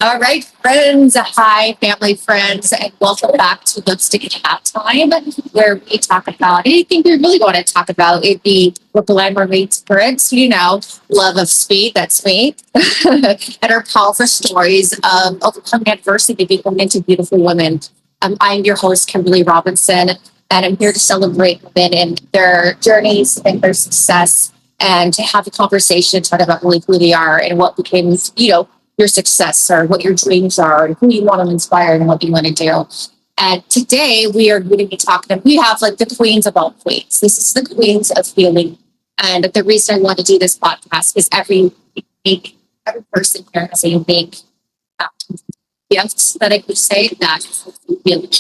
All right, friends. Hi, family, friends, and welcome back to Lipstick and Hat Time, where we talk about anything we really want to talk about. It'd be what glamour meets currents, love of speed, that's me, and our powerful stories of overcoming adversity, becoming into beautiful women. I'm your host, Kimberly Robinson, and I'm here to celebrate women and their journeys and their success and to have a conversation, talk about really who they are and what became, your success or what your dreams are and who you want to inspire and what you want to do. And today we are going to be talking, we have like the queens of all queens. This is the queens of healing. And the reason I want to do this podcast is every person here has a unique gift that I could say that healing.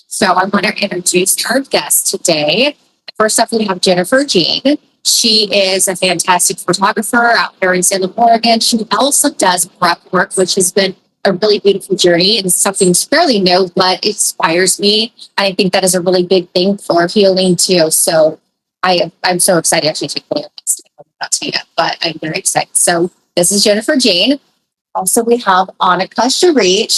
So I want to introduce our guest today. First up, we have Jennifer Jean. She is a fantastic photographer out here in Salem, Oregon. She also does prep work, which has been a really beautiful journey and something fairly new, but it inspires me. I think that is a really big thing for healing too. So I'm so excited actually to play this. Not to yet, but I'm very excited. So this is Jennifer Jean. Also, we have Anika Sherri.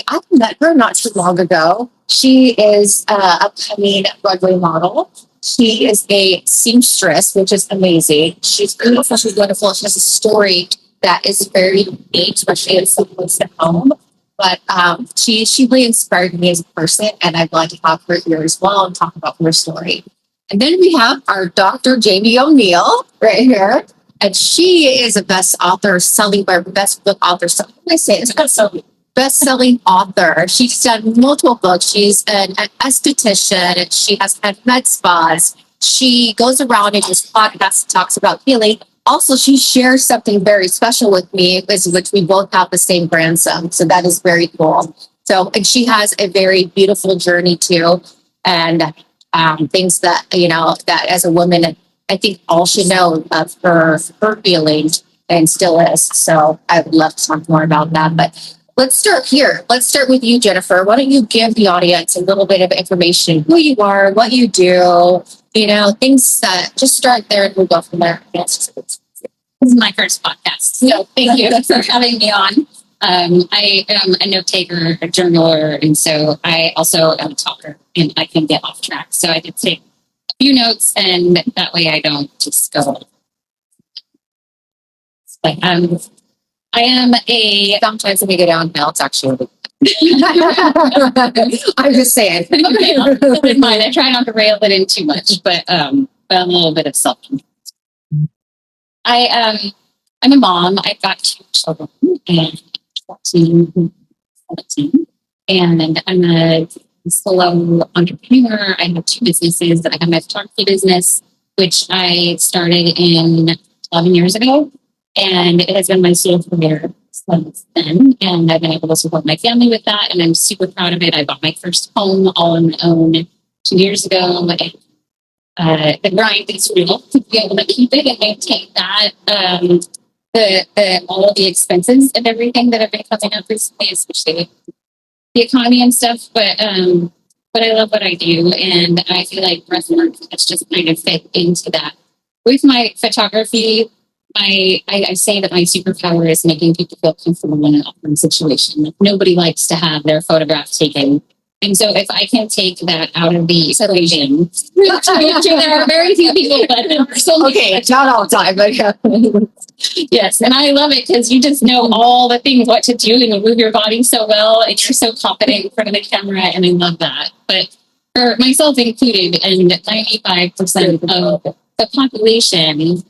I met her not too long ago. She is an upcoming runway model. She is a seamstress, which is amazing. She's beautiful. She's wonderful. She has a story that is very unique, especially as someone's at home. But she really inspired me as a person, and I'd like to have her here as well and talk about her story. And then we have our Dr. Jamie O'Neill right here. And she is a best author, best book author. So what did I say? It's best-selling author. She's done multiple books. She's an esthetician. She has had med spas. She goes around and just podcasts and talks about healing. Also, she shares something very special with me, which we both have the same grandson. So that is very cool. So, and she has a very beautiful journey too, and things that that as a woman, I think all should know of her feelings and still is. So I would love to talk more about that, but. Let's start here. Let's start with you, Jennifer. Why don't you give the audience a little bit of information, who you are, what you do, things that just start there and we'll go from there. Yes. This is my first podcast. So thank you for having me on. I am a note taker, a journaler, and so I also am a talker and I can get off track. So I did take a few notes and that way I don't just go. But I am sometimes when we go downhill, it's actually. I'm just saying. Okay, I'll keep in mind. I try not to rail it in too much, but a little bit of self. I'm a mom. I've got 2 children, and 14, 17, and I'm a solo entrepreneur. I have 2 businesses. I have my photography business, which I started in 11 years ago. And it has been my sole career since then. And I've been able to support my family with that. And I'm super proud of it. I bought my first home all on my own 2 years ago. The grind is real to be able to keep it and maintain that. All of the expenses and everything that have been coming up recently, especially the economy and stuff. But I love what I do. And I feel like breathwork has just kind of fit into that. With my photography, I say that my superpower is making people feel comfortable in an awkward situation. Like nobody likes to have their photograph taken. And so if I can take that out of the equation, which there are very few people, but okay, not all the time, but yeah. Yes, and I love it because you just know all the things, what to do, and you move your body so well, and you're so confident in front of the camera, and I love that. But for myself included, and 95% of the population,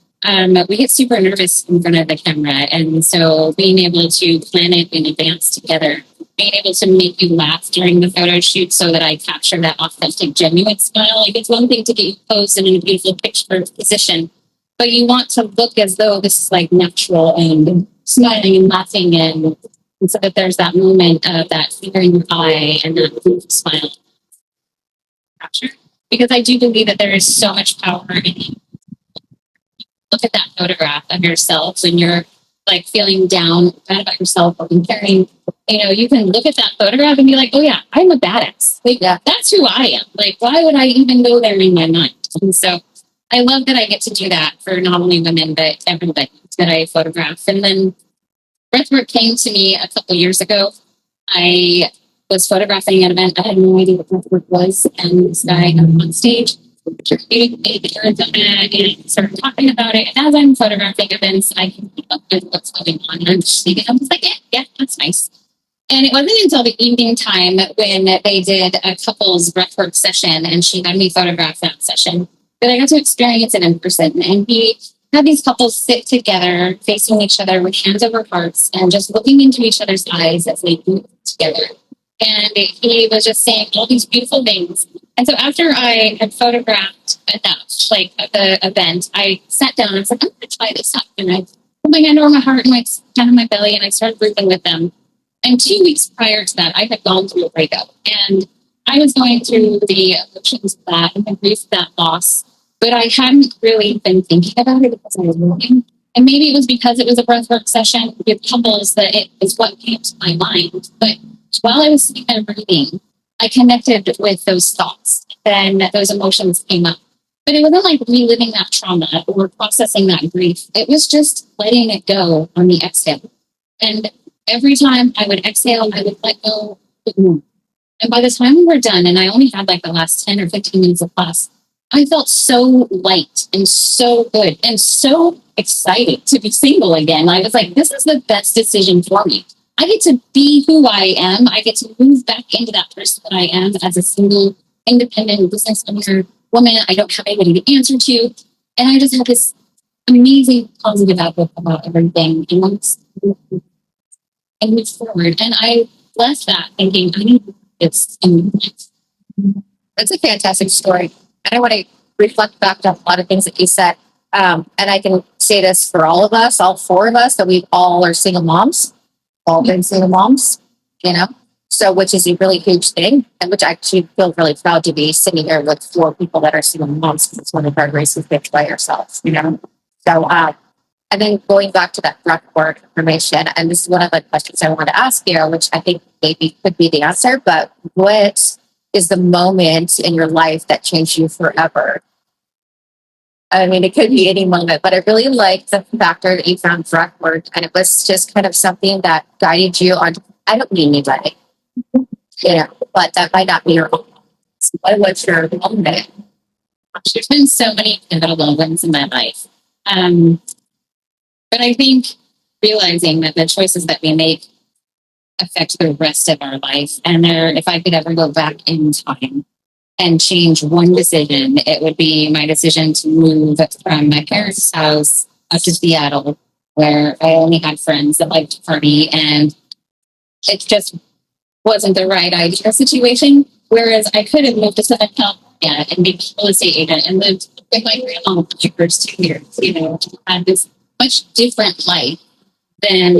we get super nervous in front of the camera. And so being able to plan it in advance together, being able to make you laugh during the photo shoot so that I capture that authentic, genuine smile. Like it's one thing to get you posed in a beautiful picture position, but you want to look as though this is like natural and smiling and laughing. And so that there's that moment of that fear in your eye and that beautiful smile capture. Because I do believe that there is so much power in look at that photograph of yourself when you're like feeling down, bad about yourself or comparing, you can look at that photograph and be like, oh yeah, I'm a badass. Like that's who I am. Like, why would I even go there in my mind? And so I love that I get to do that for not only women, but everybody that I photograph. And then breathwork came to me a couple years ago. I was photographing an event. I had no idea what breathwork was, and this guy on stage introduced me to Arizona and started talking about it. And as I'm photographing events, I can keep up with what's going on. And I'm just thinking, I was like, yeah, that's nice. And it wasn't until the evening time when they did a couples breathwork session and she had me photograph that session that I got to experience it in person. And he had these couples sit together, facing each other with hands over hearts and just looking into each other's eyes as they do together. And he was just saying all these beautiful things. And so after I had photographed enough, like at the event, I sat down and I was like, I'm going to try this out. And I put my hand over my heart and my hand on my belly and I started breathing with them. And 2 weeks prior to that, I had gone through a breakup and I was going through the emotions of that and the grief of that loss. But I hadn't really been thinking about it because I was working. And maybe it was because it was a breathwork session with couples that it was what came to my mind. But while I was sitting there breathing, I connected with those thoughts. Then those emotions came up. But it wasn't like reliving that trauma or processing that grief. It was just letting it go on the exhale. And every time I would exhale, I would let go a bit more. And by the time we were done, and I only had like the last 10 or 15 minutes of class, I felt so light and so good and so excited to be single again. I was like, this is the best decision for me. I get to be who I am. I get to move back into that person that I am as a single, independent business owner woman. I don't have anybody to answer to. And I just have this amazing positive outlook about everything. And move forward. And I left that thinking, I need this in my life. That's a fantastic story. And I want to reflect back on a lot of things that you said. And I can say this for all of us, all four of us, that we all are single moms, all been single moms, you know, so which is a really huge thing, and which I actually feel really proud to be sitting here with four people that are single moms because it's one of our races picked by ourselves, you know. So, and then going back to that breathwork information, and this is one of the questions I want to ask you, which I think maybe could be the answer, but what is the moment in your life that changed you forever? I mean, it could be any moment, but I really liked the factor that you found breathwork, and it was just kind of something that guided you on. I don't need anybody, you know, but that might not be your own. What was your moment? There's been so many pivotal moments in my life. But I think realizing that the choices that we make affect the rest of our life. And if I could ever go back in time and change one decision, it would be my decision to move from my parents' house up to Seattle, where I only had friends that liked to party. And it just wasn't the right idea situation. Whereas I could have moved to Southern California and be a real estate agent and lived with my grandma for the first 2 years, you know, had this much different life than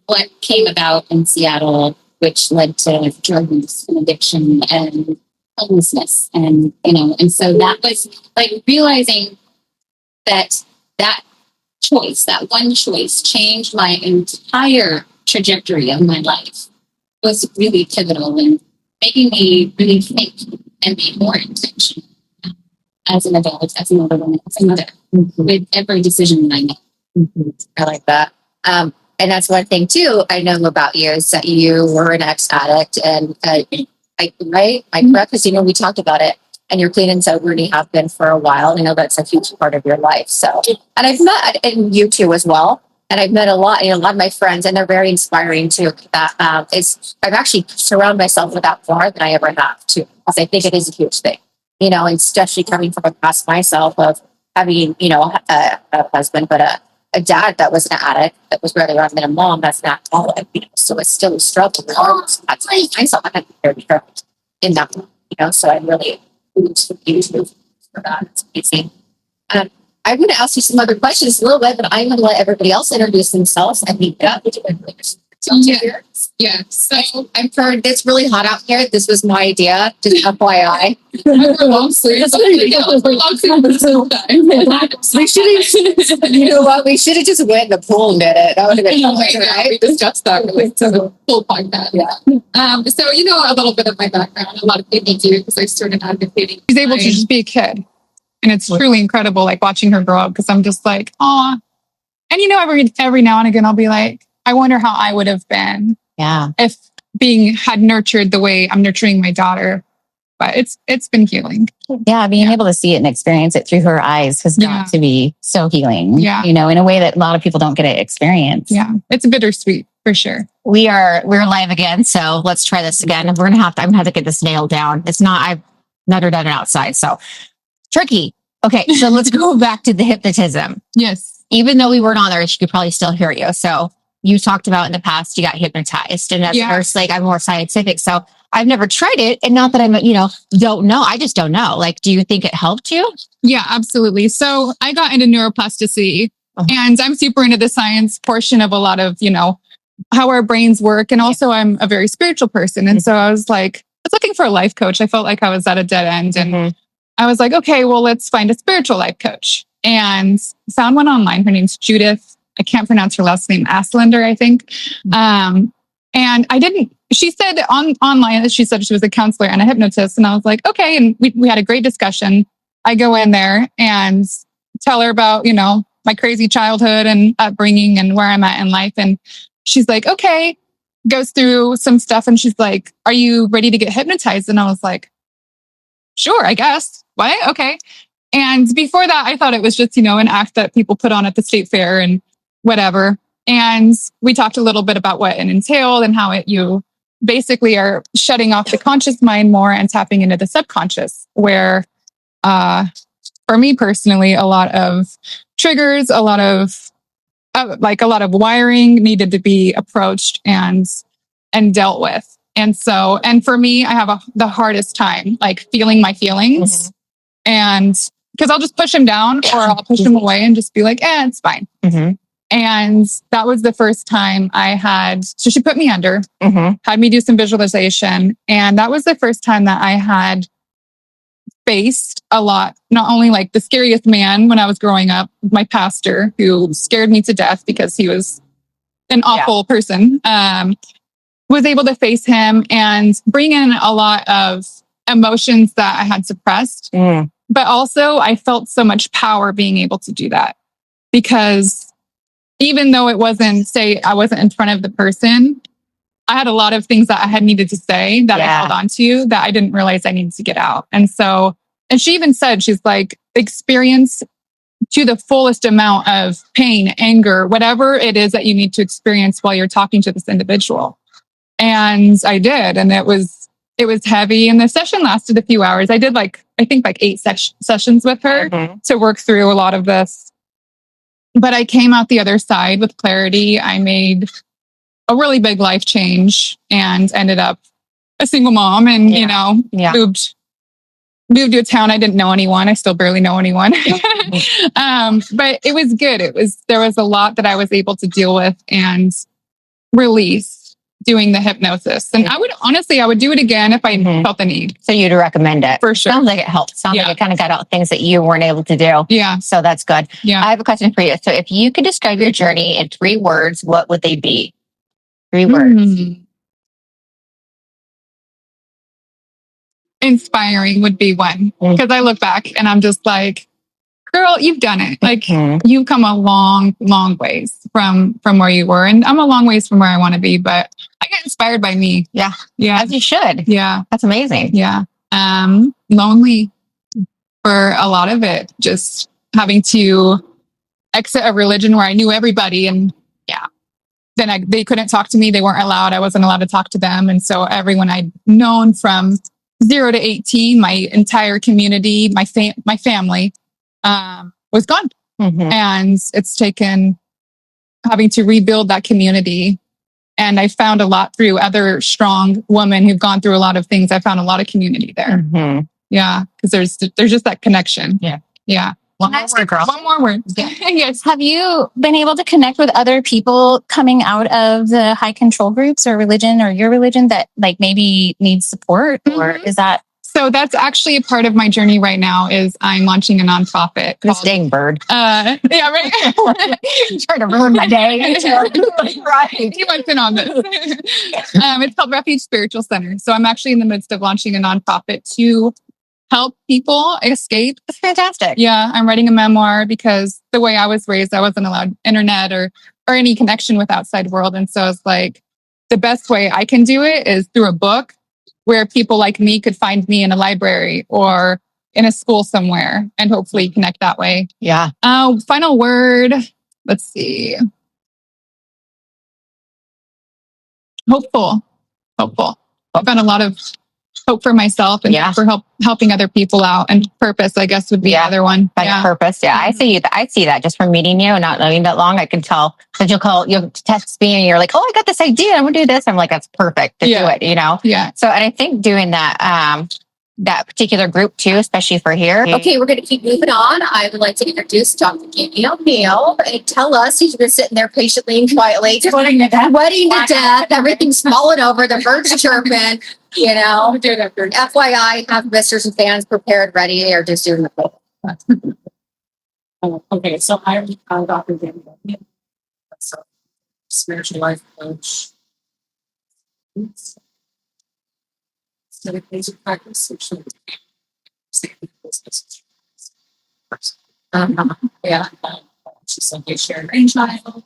what came about in Seattle, which led to drug use and addiction and homelessness. And, you know, and so that was like realizing that choice, that one choice changed my entire trajectory of my life was really pivotal in making me really think and be more intentional as an adult, as another woman, as a mother, with every decision that I make. I like that. And that's one thing too I know about you is that you were an ex-addict, and right? My correct? Because you know we talked about it, and you're clean and sober, and you have been for a while. I know that's a huge part of your life. So, and I've met and you too as well. And I've met a lot, you know, a lot of my friends, and they're very inspiring too. That I've actually surrounded myself with that more than I ever have too, because I think it is a huge thing, you know, and especially coming from a past myself of having, you know, a husband, but a dad that was an addict, that was really wrong, and a mom that's not alcoholic, you know, so it's still a struggle. That's why myself, I had to be very careful in that, you know, so I really use for that. It's amazing. I'm going to ask you some other questions a little bit, but I'm going to let everybody else introduce themselves. And Anika, would you like to Yeah. So I've heard it's really hot out here. This was my idea, just FYI. we're long sleeves. We're long sleeves. We should have, you know what? We should have just went in the pool and did it. That would have been right? We discussed that really to the full podcast. Yeah. So you know a little bit of my background. A lot of people do because I started advocating. She's able to just be a kid. And it's truly incredible, like watching her grow up, because I'm just like, aw. And you know, every now and again, I'll be like, I wonder how I would have been if being had nurtured the way I'm nurturing my daughter. But it's been healing. Yeah, being able to see it and experience it through her eyes has got to be so healing. Yeah. You know, in a way that a lot of people don't get to experience. Yeah, it's bittersweet for sure. We're live again, so let's try this again. I'm gonna have to get this nailed down. I've never done it outside, so tricky. Okay, so let's go back to the hypnotism. Yes. Even though we weren't on there, she could probably still hear you. So you talked about in the past you got hypnotized, and as a nurse, like I'm more scientific, so I've never tried it, and not that I'm don't know. I just don't know. Like, do you think it helped you? Yeah, absolutely. So I got into neuroplasticity, and I'm super into the science portion of a lot of how our brains work, and also I'm a very spiritual person, and so I was looking for a life coach. I felt like I was at a dead end, and I was like, okay, well, let's find a spiritual life coach. And found one online. Her name's Judith. I can't pronounce her last name, Aslander, I think. And she said online, she said she was a counselor and a hypnotist. And I was like, okay. And we had a great discussion. I go in there and tell her about, my crazy childhood and upbringing and where I'm at in life. And she's like, okay, goes through some stuff. And she's like, are you ready to get hypnotized? And I was like, sure, I guess. What? Okay. And before that, I thought it was just, an act that people put on at the state fair and whatever. And we talked a little bit about what it entailed and how you basically are shutting off the conscious mind more and tapping into the subconscious, where for me personally, a lot of triggers, a lot of wiring needed to be approached and dealt with. And for me, I have the hardest time feeling my feelings. And because I'll just push him down or I'll push him away and just be like, it's fine. And that was the first time so she put me under, had me do some visualization. And that was the first time that I had faced a lot, not only the scariest man when I was growing up, my pastor, who scared me to death because he was an awful person, was able to face him and bring in a lot of emotions that I had suppressed. But also I felt so much power being able to do that, because even though I wasn't in front of the person, I had a lot of things that I had needed to say that I held on to that I didn't realize I needed to get out. And she even said, she's like, experience to the fullest amount of pain, anger, whatever it is that you need to experience while you're talking to this individual. And I did. And it was heavy. And the session lasted a few hours. I did I think 8 sessions with her to work through a lot of this. But I came out the other side with clarity. I made a really big life change and ended up a single mom and, moved to a town. I didn't know anyone. I still barely know anyone. But it was good. There was a lot that I was able to deal with and release doing the hypnosis. And I would do it again if I felt the need. So you'd recommend it? For sure. Sounds like it helped. Sounds like it kind of got out things that you weren't able to do. Yeah. So that's good. Yeah. I have a question for you. So if you could describe your journey in 3 words, what would they be? 3 words. Inspiring would be one. Because I look back and I'm just like, girl, you've done it. You've come a long, long ways from where you were. And I'm a long ways from where I want to be, but I get inspired by me. Yeah. Yeah. As you should. Yeah. That's amazing. Yeah. Lonely for a lot of it. Just having to exit a religion where I knew everybody, and then they couldn't talk to me. They weren't allowed. I wasn't allowed to talk to them. And so everyone I'd known from 0 to 18, my entire community, my family, was gone. And it's taken having to rebuild that community. And I found a lot through other strong women who've gone through a lot of things. I found a lot of community there. Yeah. Because there's just that connection. Yeah. Yeah. One more word, girl. One more word. Yes. Have you been able to connect with other people coming out of the high control groups or religion or your religion that maybe needs support? Or is that? So that's actually a part of my journey right now. Is I'm launching a nonprofit. This dang bird. Yeah, right. Trying to ruin my day. Right. He went in on this. It's called Refuge Spiritual Center. So I'm actually in the midst of launching a nonprofit to help people escape. That's fantastic. Yeah, I'm writing a memoir because the way I was raised, I wasn't allowed internet or or any connection with outside world. And so it's like the best way I can do it is through a book where people like me could find me in a library or in a school somewhere and hopefully connect that way. Yeah. Final word. Let's see. Hopeful. I've got a lot of hope for myself and for helping other people out, and purpose, I guess, would be the other one. Purpose. Yeah. I see that just from meeting you and not knowing that long. I can tell that you'll text me and you're like, oh, I got this idea. I'm gonna do this. I'm like, that's perfect to do it, you know? Yeah. So, and I think doing that, that particular group too, especially for here. Okay, we're going to keep moving on. I would like to introduce Dr. Jamie O'Neill and tell us, he's been sitting there patiently and quietly, just wetting to death. Everything's falling over. The birds are chirping. You know, FYI, have misters and fans prepared, ready, or just doing the poll. Okay, so I'm Dr. Jamie O'Neill. So, spiritual life coach. Meditation practice, which yeah, she's like a shared brainchild.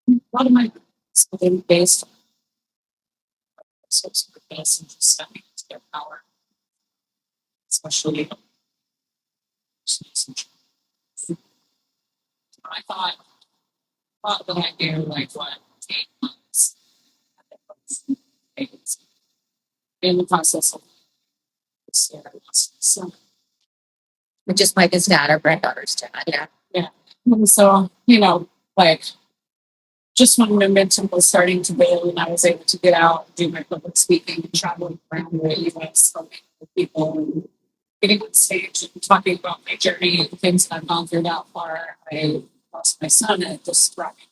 A lot of my based on sorts of purpose and just stepping into their power, especially. I thought that I do like what 8 months in the process of so. Which is like his dad or granddaughter's dad. Yeah. Yeah. And so, you know, like just when momentum was starting to build and I was able to get out, do my public speaking and traveling around the US with people and getting on stage and talking about my journey and the things that I've gone through that far. I lost my son and it just brought me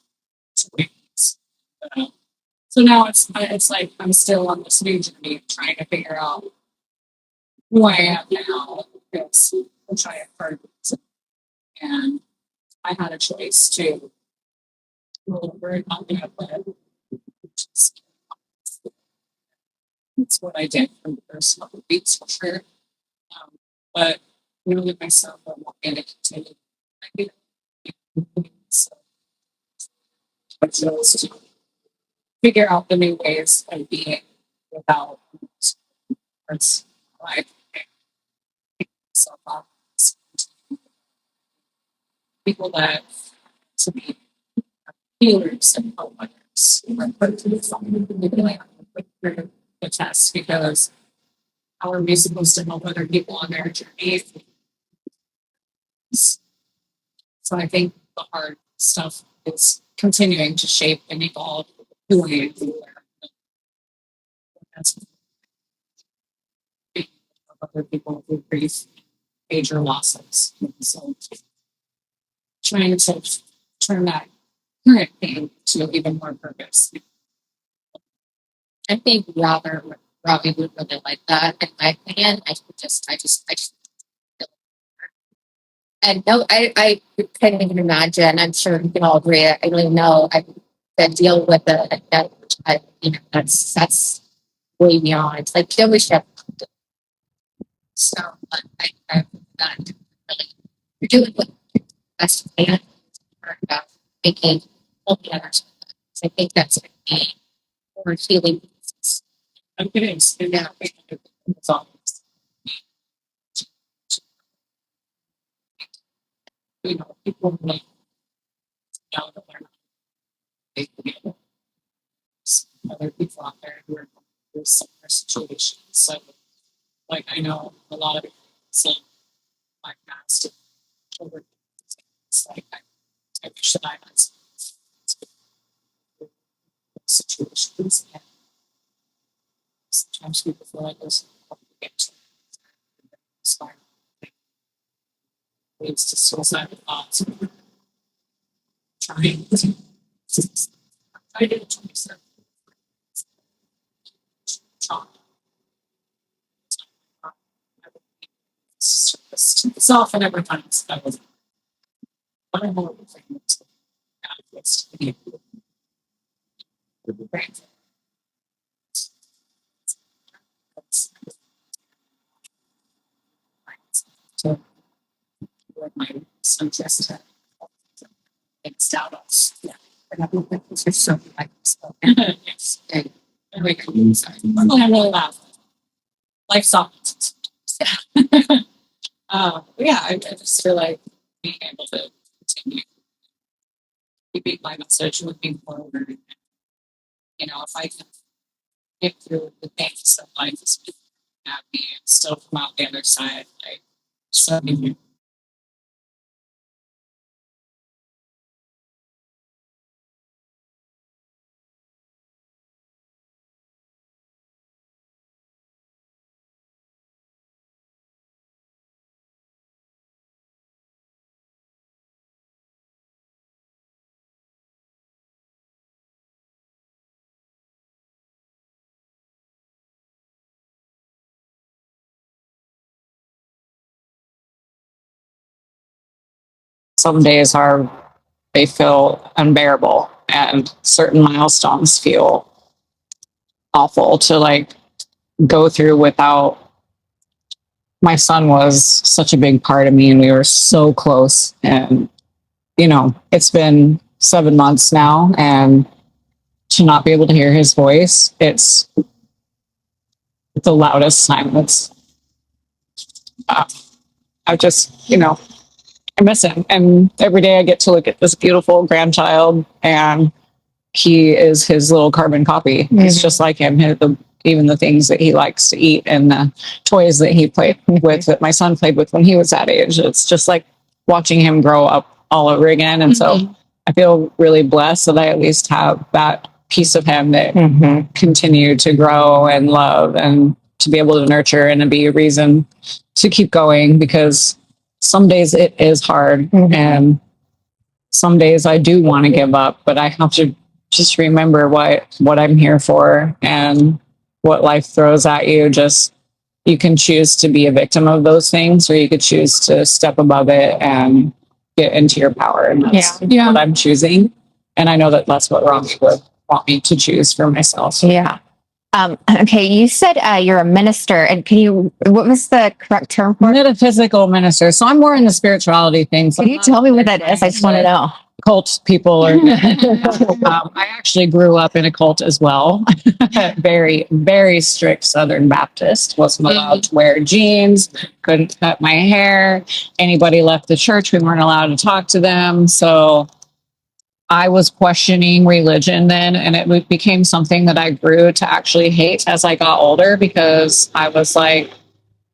to weakness. So now it's like I'm still on this new journey trying to figure out who I am now, which I have heard. And I had a choice to roll over and not be up with. That's what I did for the first couple of weeks for sure. But knowing myself, I'm not going to continue. So I chose to figure out the new ways of being without it's like self people that to be healers and help others. The test because how are we supposed to help other people on their journey? So I think the hard stuff is continuing to shape and evolve who I am. That's other people who grief major losses. So trying to turn that current pain to even more purpose. I think Robbie would really like that. In my opinion, I just and no, I can't even imagine. I'm sure we can all agree. I really know I that deal with it. That that's way beyond. Like then we should have so I that really you're doing what best you can about making helping others. I think that's a more healing. I'm getting yeah. It's all people like know that they're not other people out there who are in similar situations. So, like, I know a lot of people say, like, past children. It's like, I wish that I had some situations. And sometimes people feel like there's against inspired leads to suicidal thoughts. Trying to I did 27 it's often every time that was one horrible thing that's to be to my son Jessica things down. Yeah. And I think that this is something like this. Yes. And very cool. Sorry. I'm really laugh. Life songs. Yeah, I just feel like being able to continue keeping my message moving forward. You know, if I can get through the things that life is at me and still come out the other side, like so. Some days they feel unbearable, and certain milestones feel awful to like go through without. My son was such a big part of me, and we were so close. And you know, it's been 7 months now, and to not be able to hear his voice, it's the loudest silence. I just, you know, I miss him. And every day I get to look at this beautiful grandchild, and he is his little carbon copy. Mm-hmm. He's just like him. Even the things that he likes to eat and the toys that he played with, that my son played with when he was that age. It's just like watching him grow up all over again. And so I feel really blessed that I at least have that piece of him that continue to grow and love, and to be able to nurture and to be a reason to keep going, because some days it is hard, and some days I do want to give up, but I have to just remember what I'm here for, and what life throws at you. Just, you can choose to be a victim of those things, or you could choose to step above it and get into your power. And that's what I'm choosing. And I know that that's what Romy would want me to choose for myself. Yeah. Okay, you said you're a minister, and what was the correct term for it? Metaphysical minister. So I'm more in the spirituality things. Can you tell me what that is? I just want to know. Cult people are. I actually grew up in a cult as well. Very, very strict Southern Baptist. Wasn't allowed to wear jeans. Couldn't cut my hair. Anybody left the church, we weren't allowed to talk to them. So I was questioning religion then, and it became something that I grew to actually hate as I got older, because I was like,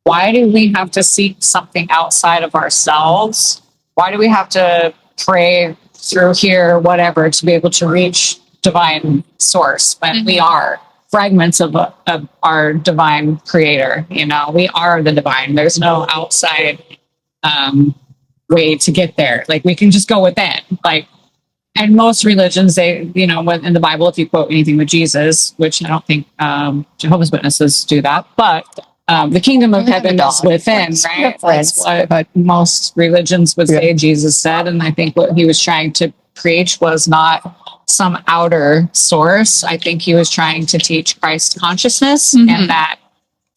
why do we have to seek something outside of ourselves? Why do we have to pray through here, whatever, to be able to reach divine source when we are fragments of our divine creator? You know, we are the divine. There's no outside way to get there. Like, we can just go within. Like, and most religions, they, you know, when in the Bible, if you quote anything with Jesus, which I don't think Jehovah's Witnesses do that, but the kingdom of heaven is within, right? That's what most religions would say Jesus said. And I think what he was trying to preach was not some outer source. I think he was trying to teach Christ consciousness, and that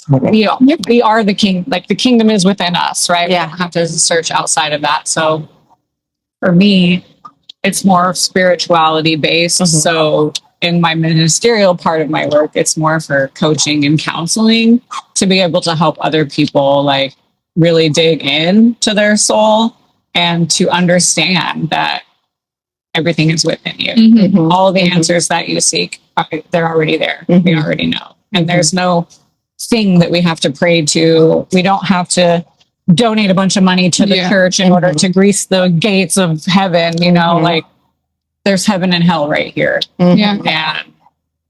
we are the king, like the kingdom is within us, right? Yeah. We don't have to search outside of that. So for me, it's more spirituality based. So in my ministerial part of my work, it's more for coaching and counseling, to be able to help other people like really dig in to their soul, and to understand that everything is within you. All of the answers that you seek, they're already there. We already know. And there's no thing that we have to pray to. We don't have to donate a bunch of money to the church in order to grease the gates of heaven. You know, like, there's heaven and hell right here. And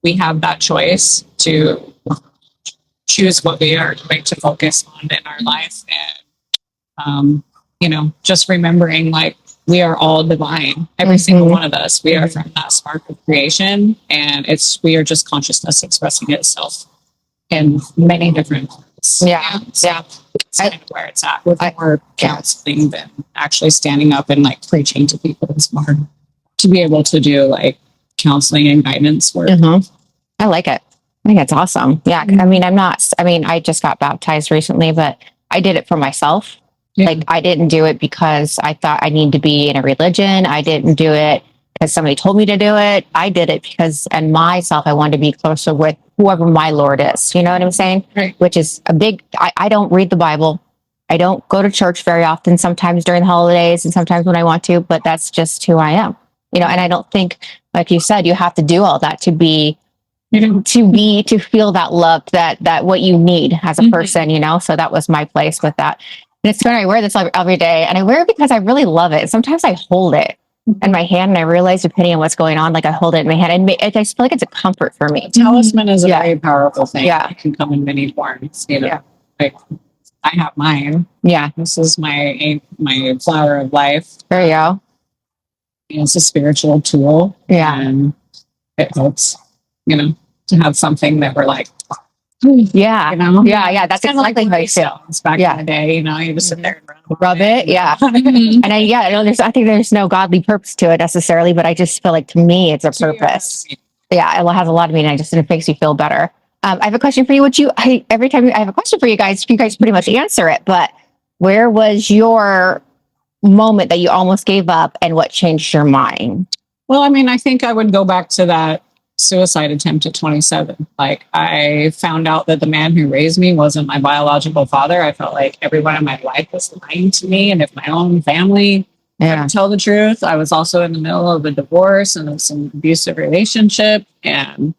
we have that choice to choose what we are going to focus on in our life. And, you know, just remembering, like, we are all divine. Every single one of us. We are from that spark of creation, and we are just consciousness expressing itself in many different ways. That's kind of where it's at, with more counseling than actually standing up and like preaching to people. It's more to be able to do like counseling and guidance work. I like it. I think it's awesome. Yeah. I mean, I just got baptized recently, but I did it for myself. Yeah. Like I didn't do it because I thought I need to be in a religion. I didn't do it because somebody told me to do it. I did it because, and myself, I wanted to be closer with whoever my Lord is. You know what I'm saying? Right. Which is a big, I don't read the Bible. I don't go to church very often, sometimes during the holidays and sometimes when I want to, but that's just who I am. You know, and I don't think, like you said, you have to do all that to be, to feel that love, that what you need as a person, you know? So that was my place with that. And it's funny, I wear this every day and I wear it because I really love it. Sometimes I hold it in my hand and I realize depending on what's going on, like I hold it in my hand and I just feel like it's a comfort for me. Talisman is a very powerful thing. Yeah. It can come in many forms, you know. Yeah. Like I have mine. Yeah. This is my flower of life. There you go. It's a spiritual tool. Yeah. And it helps, you know, to have something that we're like, Yeah. you know? Yeah. That's kind of exactly how I feel. It's back in the day, you know, you just sit there and Rub it. Yeah. And I know I think there's no godly purpose to it necessarily, but I just feel like to me, it's a purpose. Yeah. It has a lot of meaning. It makes you feel better. I have a question for you, every time I have a question for you guys pretty much answer it, but where was your moment that you almost gave up and what changed your mind? Well, I mean, I think I would go back to that suicide attempt at 27. Like I found out that the man who raised me wasn't my biological father. I felt like everyone in my life was lying to me. And if my own family couldn't tell the truth, I was also in the middle of a divorce and some abusive relationship. And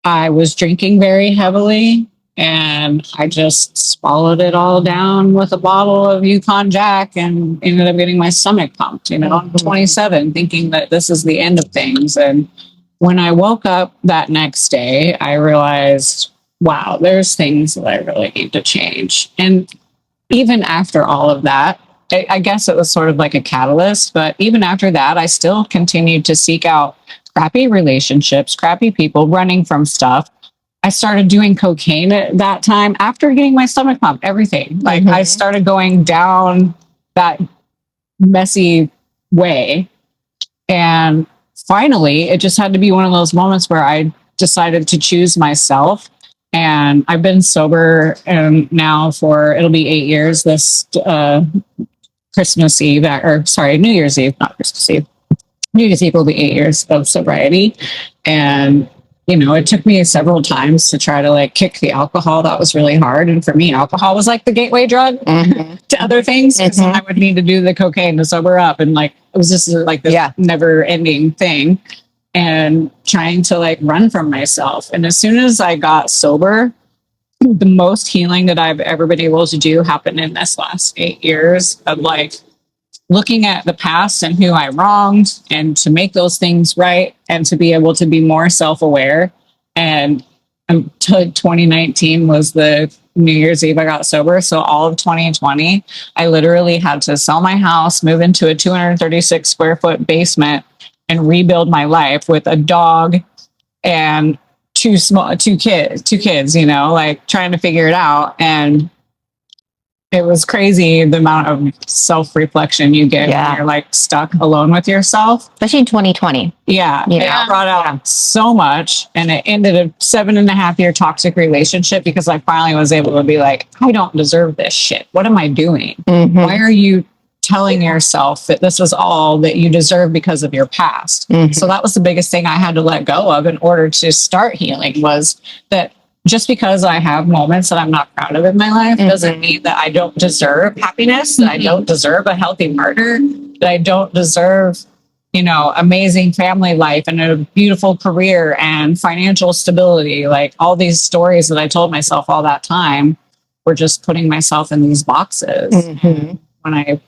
I was drinking very heavily and I just swallowed it all down with a bottle of Yukon Jack and ended up getting my stomach pumped, you know, I'm 27 thinking that this is the end of things. And when I woke up that next day, I realized, wow, there's things that I really need to change. And even after all of that, I guess it was sort of like a catalyst, but even after that, I still continued to seek out crappy relationships, crappy people, running from stuff. I started doing cocaine at that time after getting my stomach pumped, everything. Like I started going down that messy way. And finally, it just had to be one of those moments where I decided to choose myself. And I've been sober now for, it'll be 8 years this Christmas Eve, New Year's Eve, not Christmas Eve. New Year's Eve will be 8 years of sobriety. And, you know, it took me several times to try to like kick the alcohol. That was really hard. And for me, alcohol was like the gateway drug to other things. So I would need to do the cocaine to sober up. And like, it was just like this never ending thing and trying to like run from myself. And as soon as I got sober, the most healing that I've ever been able to do happened in this last 8 years of like looking at the past and who I wronged and to make those things right and to be able to be more self-aware. And until 2019 was the New Year's Eve I got sober. So all of 2020, I literally had to sell my house, move into a 236 square foot basement and rebuild my life with a dog and two kids, you know, like trying to figure it out. And it was crazy the amount of self-reflection you get when you're like stuck alone with yourself. Especially in 2020. Yeah. It brought out so much. And it ended a 7.5-year toxic relationship because I finally was able to be like, I don't deserve this shit. What am I doing? Why are you telling yourself that this is all that you deserve because of your past? So that was the biggest thing I had to let go of in order to start healing, was that just because I have moments that I'm not proud of in my life doesn't mean that I don't deserve happiness, that I don't deserve a healthy partner, that I don't deserve, you know, amazing family life and a beautiful career and financial stability. Like all these stories that I told myself all that time were just putting myself in these boxes. When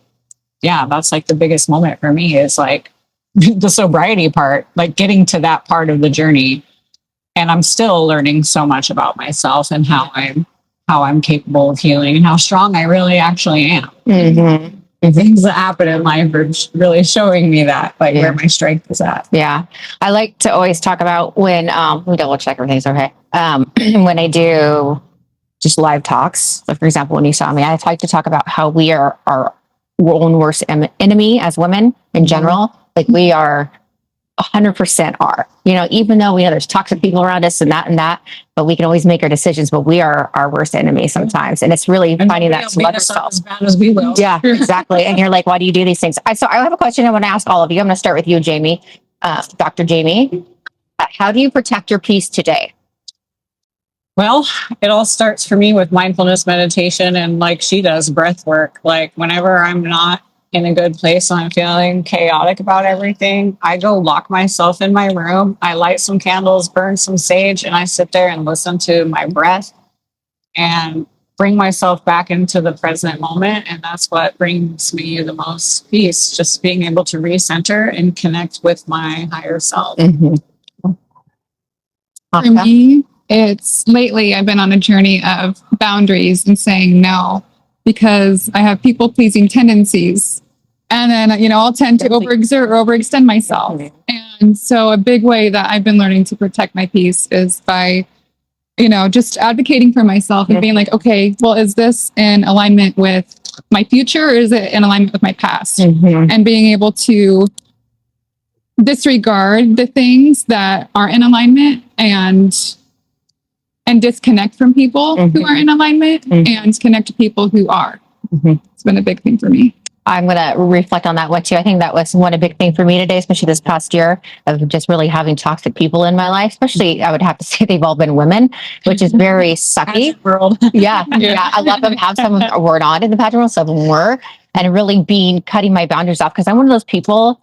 that's like the biggest moment for me is like the sobriety part, like getting to that part of the journey. And I'm still learning so much about myself and how I'm capable of healing and how strong I really actually am. Things that happen in life are really showing me that, like where my strength is at. Yeah. I like to always talk about when, we double check everything's okay. When I do just live talks, like for example, when you saw me, I like to talk about how we are our own worst enemy as women in general. Like we are 100% are. Even though we know there's toxic people around us and that, but we can always make our decisions. But we are our worst enemy sometimes, and it's really finding that to love yourself as bad as we will. Yeah, exactly. And you're like, why do you do these things? So I have a question I want to ask all of you. I'm going to start with you, Jamie, Dr. Jamie. How do you protect your peace today? Well, it all starts for me with mindfulness meditation and like she does, breath work. Like whenever I'm not in a good place and I'm feeling chaotic about everything, I go lock myself in my room. I light some candles, burn some sage, and I sit there and listen to my breath and bring myself back into the present moment. And that's what brings me the most peace, just being able to recenter and connect with my higher self. Mm-hmm. For me, it's lately I've been on a journey of boundaries and saying no because I have people pleasing tendencies. And then, I'll tend to overexert or overextend myself. And so a big way that I've been learning to protect my peace is by, just advocating for myself and being like, okay, well, is this in alignment with my future or is it in alignment with my past? Mm-hmm. And being able to disregard the things that are in alignment and disconnect from people who are in alignment and connect to people who are. It's been a big thing for me. I'm going to reflect on that one too. I think that was one a big thing for me today, especially this past year of just really having toxic people in my life. Especially, I would have to say they've all been women, which is very sucky. World. Yeah. I love them. Have some were not in the pageant world, some were, and really cutting my boundaries off because I'm one of those people.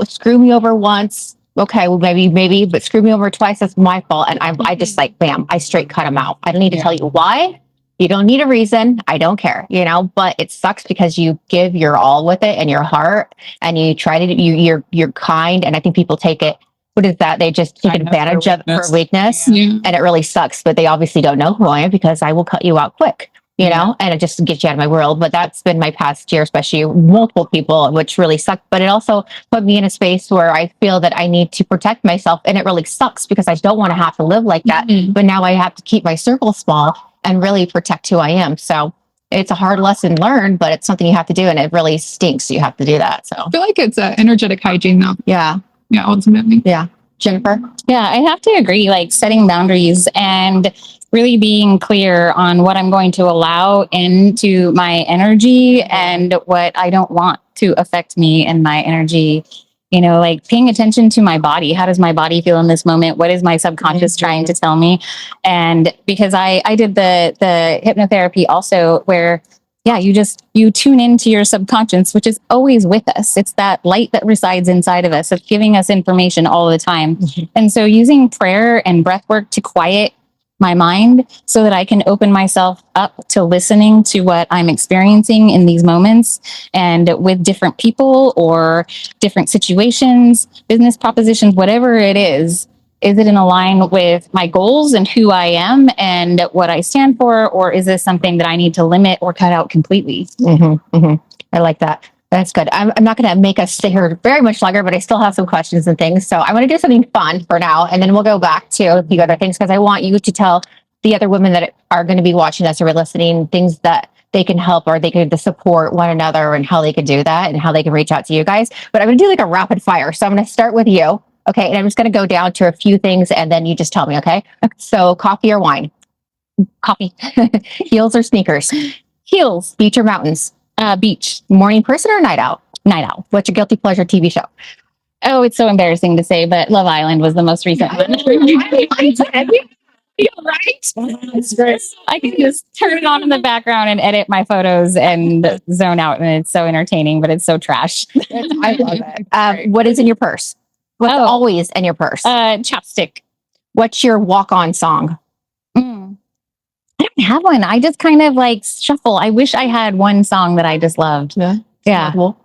Screw me over once. Okay, well, maybe, but screw me over twice. That's my fault. And I just like, bam, I straight cut them out. I don't need to tell you why. You don't need a reason. I don't care, but it sucks because you give your all with it and your heart and you try to, you're kind. And I think people take it. What is that? They just take advantage of it for weakness and it really sucks, but they obviously don't know who I am because I will cut you out quick. And it just gets you out of my world. But that's been my past year, especially multiple people, which really sucked. But it also put me in a space where I feel that I need to protect myself. And it really sucks because I don't want to have to live like that. But now I have to keep my circle small and really protect who I am. So it's a hard lesson learned, but it's something you have to do. And it really stinks. You have to do that. So I feel like it's energetic hygiene though. Yeah. Yeah, ultimately. Yeah. Jennifer? Yeah, I have to agree, like setting boundaries and really being clear on what I'm going to allow into my energy and what I don't want to affect me and my energy. Like paying attention to my body. How does my body feel in this moment? What is my subconscious trying to tell me? And because I did the hypnotherapy also where you tune into your subconscious, which is always with us. It's that light that resides inside of us of giving us information all the time. And so using prayer and breath work to quiet my mind so that I can open myself up to listening to what I'm experiencing in these moments and with different people or different situations, business propositions, whatever it is it in line with my goals and who I am and what I stand for? Or is this something that I need to limit or cut out completely? I like that. That's good. I'm not going to make us stay here very much longer, but I still have some questions and things. So I'm going to do something fun for now, and then we'll go back to the other things because I want you to tell the other women that are going to be watching us or listening things that they can help or they can support one another and how they can do that and how they can reach out to you guys. But I'm going to do like a rapid fire. So I'm going to start with you. Okay. And I'm just going to go down to a few things and then you just tell me. Okay. So coffee or wine? Coffee. Heels or sneakers? Heels. Beach or mountains? Beach. Morning person or night owl? Night owl. What's your guilty pleasure TV show? Oh, it's so embarrassing to say, but Love Island was the most recent one. Right? That's great. I can just turn it on in the background and edit my photos and zone out, and it's so entertaining, but it's so trash. I love it. What is in your purse? What's always in your purse? Chapstick. What's your walk-on song? I don't have one. I just kind of like shuffle. I wish I had one song that I just loved. Yeah. Cool.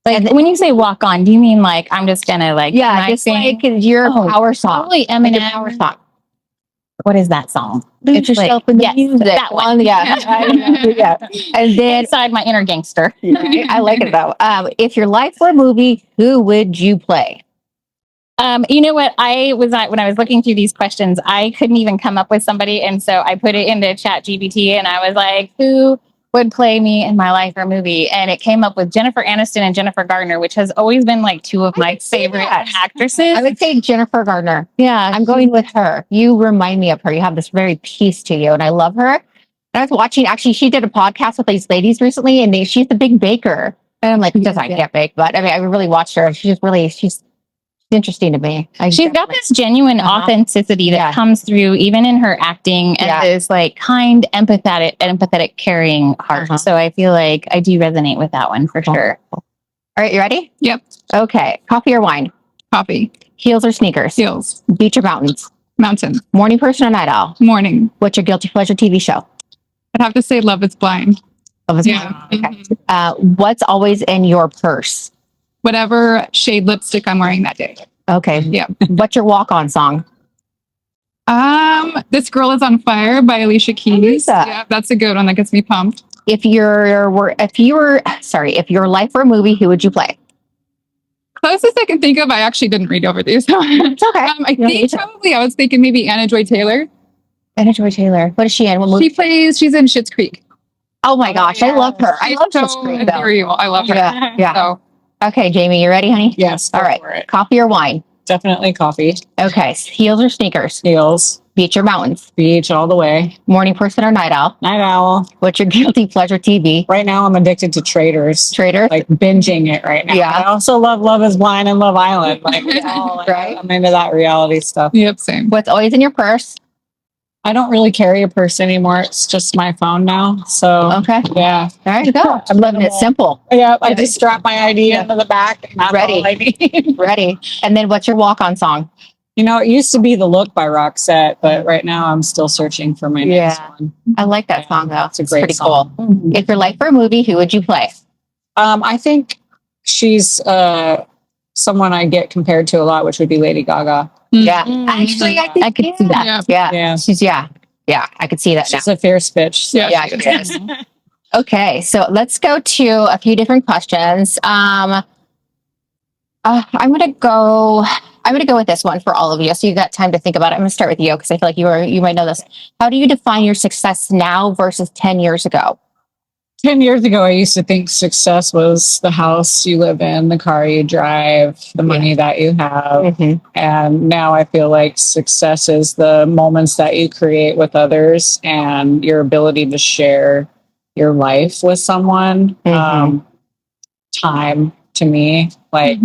Like when you say walk on, do you mean like I'm just gonna like just like your power song? Probably Like your Eminem. power song. What is that song? Lose yourself in the music. That one. Yeah. Yeah. And then Inside my inner gangster. I like it though. If your life were a movie, who would you play? You know what? When I was looking through these questions, I couldn't even come up with somebody, and so I put it into Chat GPT, and I was like, "Who would play me in my life or movie, and it came up with Jennifer Aniston and Jennifer Gardner, which has always been like two of my favorite actresses. I would say Jennifer Gardner. Yeah, I'm going with her. You remind me of her. You have this very peace to you, and I love her. And I was watching, actually, she did a podcast with these ladies recently, and she's the big baker. And I'm like, because I can't bake, but I mean, I really watched her. She's interesting to me. she's got this genuine authenticity that comes through even in her acting, and this like kind, empathetic, caring heart. So I feel like I do resonate with that one for sure. All right, you ready? Yep. Okay. Coffee or wine? Coffee. Heels or sneakers? Heels. Beach or mountains? Mountain. Morning person or night owl? Morning. What's your guilty pleasure TV show? I'd have to say Love is Blind. Love is Blind. Okay. What's always in your purse? Whatever shade lipstick I'm wearing that day. Okay. Yeah. What's your walk-on song? This Girl Is on Fire by Alicia Keys. Yeah, that's a good one that gets me pumped. If your life were a movie, who would you play? Closest I can think of, I actually didn't read over these. It's okay. I was thinking maybe Anna Joy Taylor. Anna Joy Taylor. What is she in? What movie? She's in Schitt's Creek. Oh my gosh, I love her. I love Schitt's Creek. Ethereal. I love her. Yeah. So, okay, Jamie, you ready, honey? Yes. All right. Coffee or wine? Definitely coffee. Okay. Heels or sneakers? Heels. Beach or mountains? Beach all the way. Morning person or night owl? Night owl. What's your guilty pleasure TV? Right now, I'm addicted to Traders. Traders? Like binging it right now. Yeah. I also love Love is Blind and Love Island. Like, Right. I'm into that reality stuff. Yep, same. What's always in your purse? I don't really carry a purse anymore. It's just my phone now. So, Okay. yeah. There you go. I'm living it simple. Yeah, I just strap my ID into the back and that's Ready. all I need. Ready. And then what's your walk-on song? You know, it used to be The Look by Roxette, but right now I'm still searching for my next one. I like that song though. It's a great pretty song. cool. If your life were a movie, who would you play? I think she's someone I get compared to a lot, which would be Lady Gaga. Yeah. Actually, I could see that. Yeah. Yeah. She's yeah, I could see that now. She's a fierce bitch. Yeah, she is. Okay, so let's go to a few different questions. I'm gonna go with this one for all of you. So you got time to think about it. I'm gonna start with you because I feel like you might know this. How do you define your success now versus 10 years ago? 10 years ago, I used to think success was the house you live in, the car you drive, the money that you have. And now I feel like success is the moments that you create with others and your ability to share your life with someone. Time to me, like,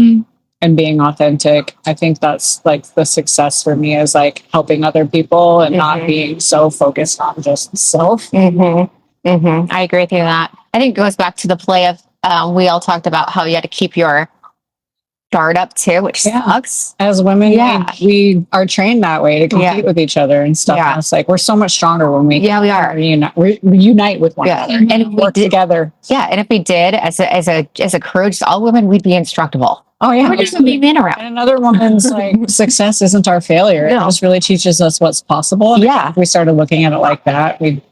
and being authentic. I think that's like the success for me is like helping other people and not being so focused on just self. I agree with you on that. I think it goes back to the play of we all talked about how you had to keep your guard up too, which sucks. As women, we are trained that way to compete with each other and stuff. And it's like we're so much stronger when we reunite with one another and if work together. Yeah, and if we did as a crew, just all women, we'd be instructable. Oh yeah, we're just gonna be men around. And another woman's like success isn't our failure. It just really teaches us what's possible. And if we started looking at it like that, we'd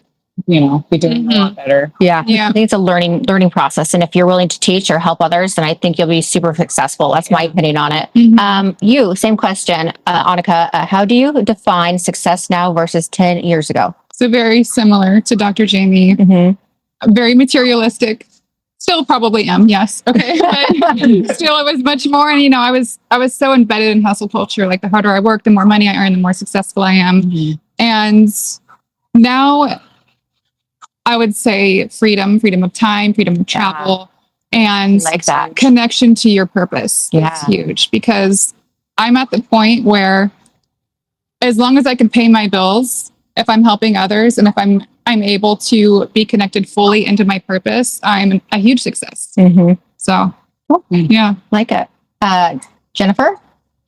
be doing a lot better. Yeah. I think it's a learning process. And if you're willing to teach or help others, then I think you'll be super successful. That's my opinion on it. Same question, Anika, how do you define success now versus 10 years ago? So very similar to Dr. Jamie. Very materialistic. Still probably am, yes. Okay. But still it was much more. And I was so embedded in hustle culture. Like the harder I work, the more money I earn, the more successful I am. And now I would say freedom of time, freedom of travel, and like that connection to your purpose. It's huge because I'm at the point where as long as I can pay my bills, if I'm helping others and if I'm able to be connected fully into my purpose, I'm a huge success. So yeah, like it. Jennifer,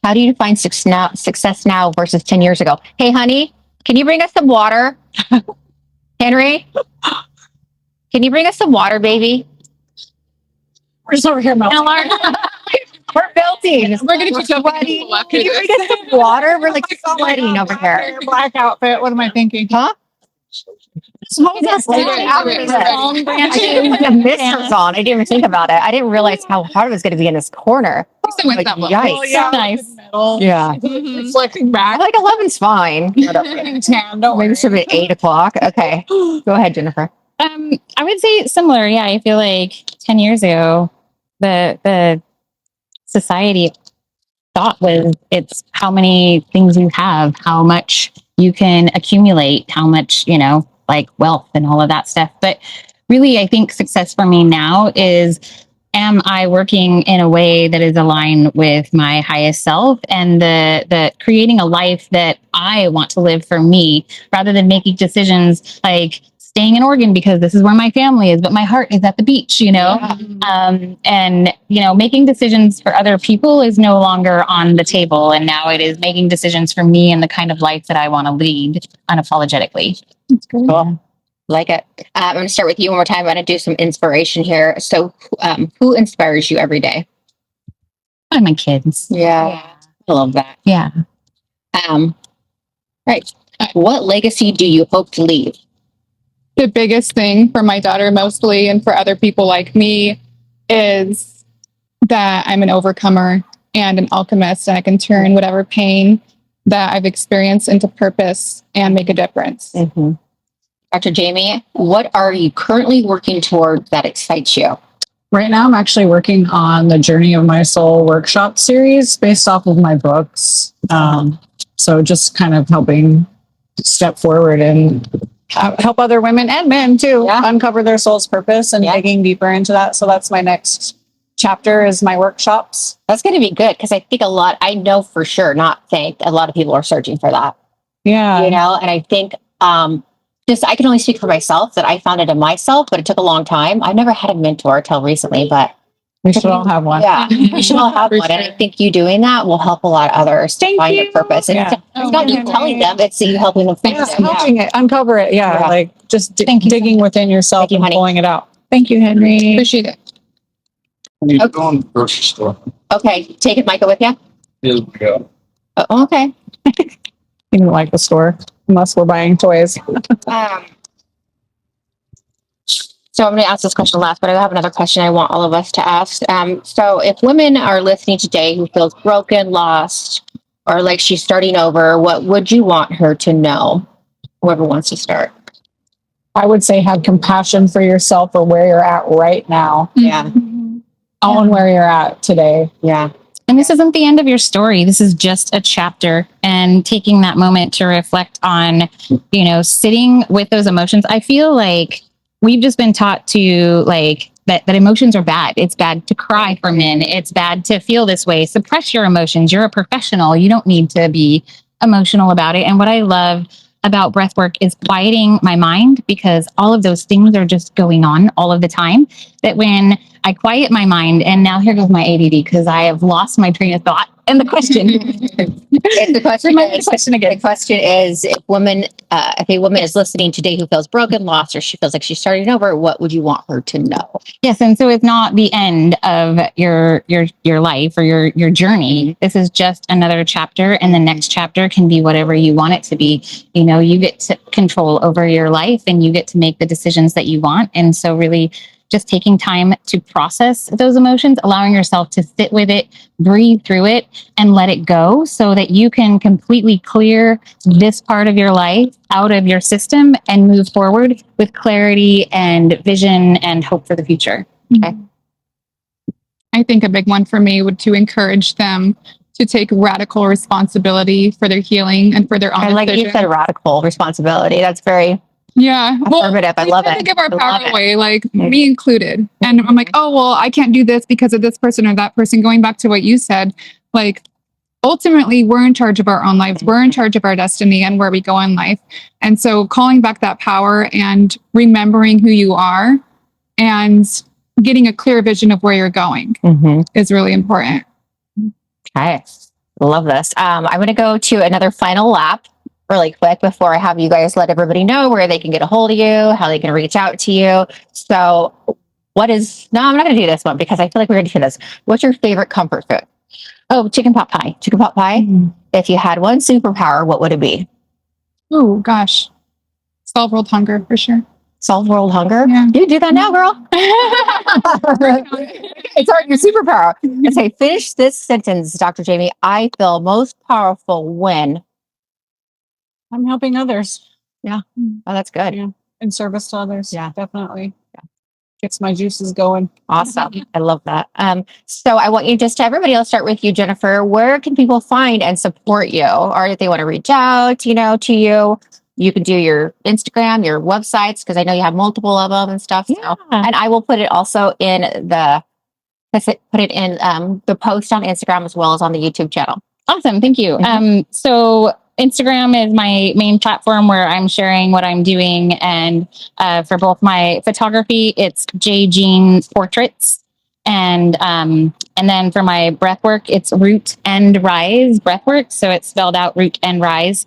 how do you define success now versus 10 years ago? Hey, honey, can you bring us some water? Henry, can you bring us some water, baby? We're just over here melting. We're melting. we're going to jump Can you bring us some water? We're like sweating over here. Black outfit. What am I thinking? Huh? The misters on. I didn't even think about it. I didn't realize how hard it was going to be in this corner. Like, yikes. Nice. Yeah. Reflecting back. Like 11's fine. Tan, don't Maybe it should be 8 o'clock. Okay. Go ahead, Jennifer. I would say similar. Yeah, I feel like 10 years ago, the society thought was it's how many things you have, how much you can accumulate, how much, like wealth and all of that stuff. But really, I think success for me now is, am I working in a way that is aligned with my highest self and the creating a life that I want to live for me, rather than making decisions like staying in Oregon because this is where my family is, but my heart is at the beach, and making decisions for other people is no longer on the table. And now it is making decisions for me and the kind of life that I want to lead unapologetically. Cool. Like it. I'm going to start with you one more time. I'm going to do some inspiration here. So, who inspires you every day? And my kids. Yeah. I love that. Yeah. Right. What legacy do you hope to leave? The biggest thing for my daughter mostly, and for other people like me, is that I'm an overcomer and an alchemist, and I can turn whatever pain that I've experienced into purpose and make a difference. Mm-hmm. Dr. Jamie, what are you currently working toward that excites you? Right now, I'm actually working on the Journey of My Soul workshop series based off of my books. So just kind of helping step forward and help other women and men too uncover their soul's purpose and digging deeper into that. So that's my next chapter, is my workshops. That's going to be good, because I think I know for sure, not think, a lot of people are searching for that. Yeah. And I think I can only speak for myself, that I found it in myself, but it took a long time. I've never had a mentor until recently, but we should all have one. Yeah, we should all have one. Sure. And I think you doing that will help a lot of others find their purpose. And it's not you telling them, it's you helping them find helping it, uncover it. Yeah. Like just digging within yourself and pulling it out. Thank you, Henry. Appreciate it. I need to go in the grocery store. Okay, taking Micah with you? Here we go. Okay. You don't like the store unless we're buying toys. So I'm going to ask this question last, but I have another question I want all of us to ask. So if women are listening today who feels broken, lost, or like she's starting over, what would you want her to know? Whoever wants to start. I would say have compassion for yourself or where you're at right now. Yeah. Own where you're at today. Yeah. And this isn't the end of your story. This is just a chapter, and taking that moment to reflect on, sitting with those emotions. I feel like we've just been taught to that emotions are bad. It's bad to cry for men. It's bad to feel this way. Suppress your emotions. You're a professional. You don't need to be emotional about it. And what I love about breath work is quieting my mind, because all of those things are just going on all of the time. That when I quiet my mind, and now here goes my ADD, because I have lost my train of thought. And the question, the question is, if a woman is listening today who feels broken, lost, or she feels like she's starting over, what would you want her to know? Yes, and so it's not the end of your life or your journey. This is just another chapter, and the next chapter can be whatever you want it to be. You get to control over your life, and you get to make the decisions that you want. And so really just taking time to process those emotions, allowing yourself to sit with it, breathe through it, and let it go, so that you can completely clear this part of your life out of your system and move forward with clarity and vision and hope for the future. Okay. I think a big one for me would to encourage them to take radical responsibility for their healing and for their own. I like you said, radical responsibility. That's very affirmative. I love it. To give our power away, like me included. And I'm like, oh, well, I can't do this because of this person or that person. Going back to what you said, like, ultimately, we're in charge of our own lives. We're in charge of our destiny and where we go in life. And so calling back that power and remembering who you are and getting a clear vision of where you're going is really important. Okay. Love this. I'm going to go to another final lap really quick before I have you guys let everybody know where they can get a hold of you, how they can reach out to you. So I'm not going to do this one because I feel like we're going to do this. What's your favorite comfort food? Oh, chicken pot pie. Chicken pot pie. If you had one superpower, what would it be? Oh, gosh. Solve world hunger for sure. Solve world hunger? Yeah. You do that now, girl. It's your superpower. And say, finish this sentence, Dr. Jamie. I feel most powerful when I'm helping others. Yeah. Oh, that's good. Yeah. in service to others. Yeah. Definitely. Gets my juices going. Awesome. I love that. So I want you just to everybody, I'll start with you, Jennifer. Where can people find and support you? Or if they want to reach out, to you, you can do your Instagram, your websites, because I know you have multiple of them and stuff. Yeah. And I will put it also in the the post on Instagram as well as on the YouTube channel. Awesome. Thank you. So Instagram is my main platform where I'm sharing what I'm doing. And for both my photography, it's J Jean Portraits. And then for my breathwork, it's Root and Rise Breathwork. So it's spelled out Root and Rise.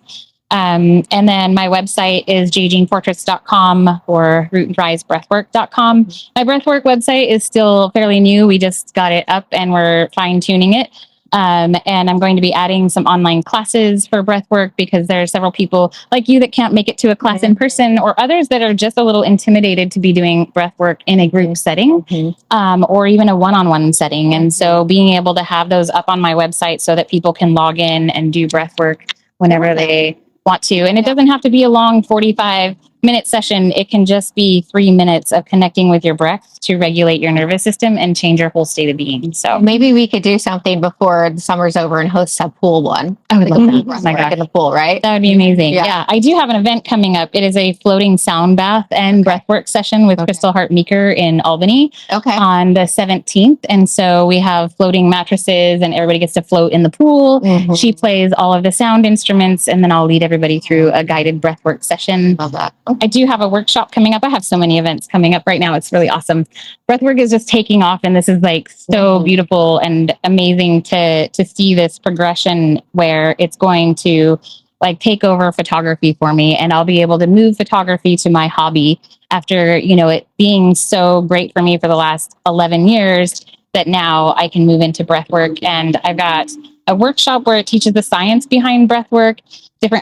And then my website is jjeanportraits.com or rootandrisebreathwork.com. My breathwork website is still fairly new. We just got it up and we're fine tuning it. And I'm going to be adding some online classes for breathwork because there are several people like you that can't make it to a class in person, or others that are just a little intimidated to be doing breathwork in a group setting, or even a one-on-one setting. And so being able to have those up on my website so that people can log in and do breathwork whenever they want to. And it doesn't have to be a long 45-minute session. It can just be 3 minutes of connecting with your breath to regulate your nervous system and change your whole state of being. So Maybe we could do something before the summer's over and host a pool one. I would love that. Oh my God. In the pool, right? That would be amazing. Yeah. I do have an event coming up. It is a floating sound bath and breathwork session with Crystal Hart Meeker in Albany on the 17th. And so we have floating mattresses and everybody gets to float in the pool. She plays all of the sound instruments and then I'll lead everybody through a guided breathwork session. Love that. I do have a workshop coming up. I have so many events coming up right now. It's really awesome. Breathwork is just taking off and this is like so beautiful and amazing to see this progression where it's going to like take over photography for me and I'll be able to move photography to my hobby after, it being so great for me for the last 11 years that now I can move into breathwork. And I've got a workshop where it teaches the science behind breathwork,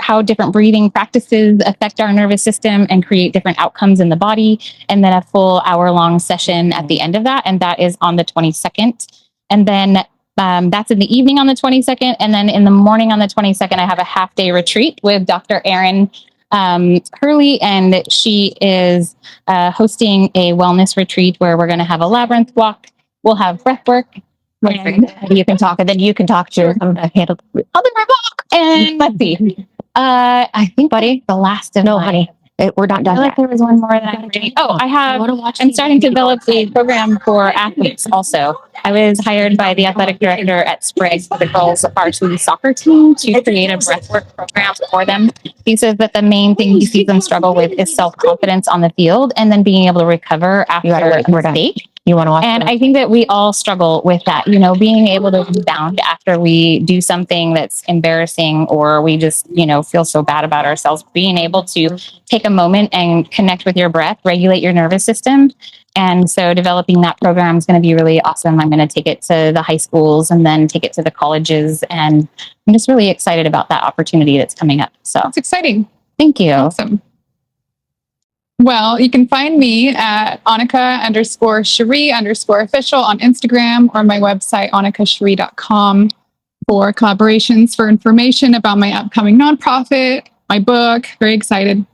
how different breathing practices affect our nervous system and create different outcomes in the body. And then a full hour-long session at the end of that. And that is on the 22nd. And then that's in the evening on the 22nd. And then in the morning on the 22nd, I have a half-day retreat with Dr. Erin Hurley. And she is hosting a wellness retreat where we're going to have a labyrinth walk. We'll have breath work. And you can talk, and then you can talk to handle other walk. And let's see. I think, buddy, The last of honey, we're not I done feel yet. like there was one more that I'm reading. Oh, I'm starting to develop a program for athletes also. I was hired by the athletic director at Sprague for the girls varsity soccer team to create a breathwork program for them. He says that the main thing he sees them struggle with is self-confidence on the field and then being able to recover after a mistake. You want to watch? And I think that we all struggle with that, being able to rebound after we do something that's embarrassing or we just, feel so bad about ourselves. Being able to take a moment and connect with your breath, regulate your nervous system. And so developing that program is going to be really awesome. I'm going to take it to the high schools and then take it to the colleges. And I'm just really excited about that opportunity that's coming up. So It's exciting. thank you. Awesome. Well, you can find me at Anika_Sherri_official on Instagram or my website, anikasherri.com, for collaborations, for information about my upcoming nonprofit, my book. Very excited.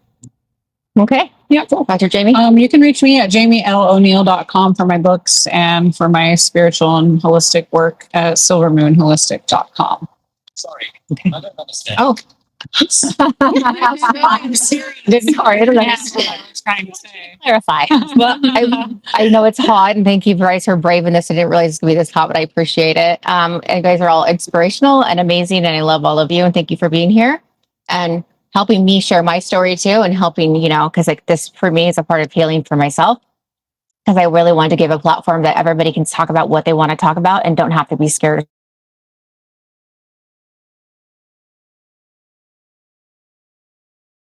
Okay. Yeah. Dr. Jamie? You can reach me at jamielloneal.com for my books and for my spiritual and holistic work at silvermoonholistic.com. Sorry. I don't understand. Oh. I'm serious. Sorry, I don't know. That's what I was trying to say. Clarify. Well, I know it's hot, and thank you, Bryce, for braving this. I didn't realize it's going to be this hot, but I appreciate it. And you guys are all inspirational and amazing, and I love all of you, and thank you for being here and helping me share my story too, and helping, because like this for me is a part of healing for myself, because I really wanted to give a platform that everybody can talk about what they want to talk about and don't have to be scared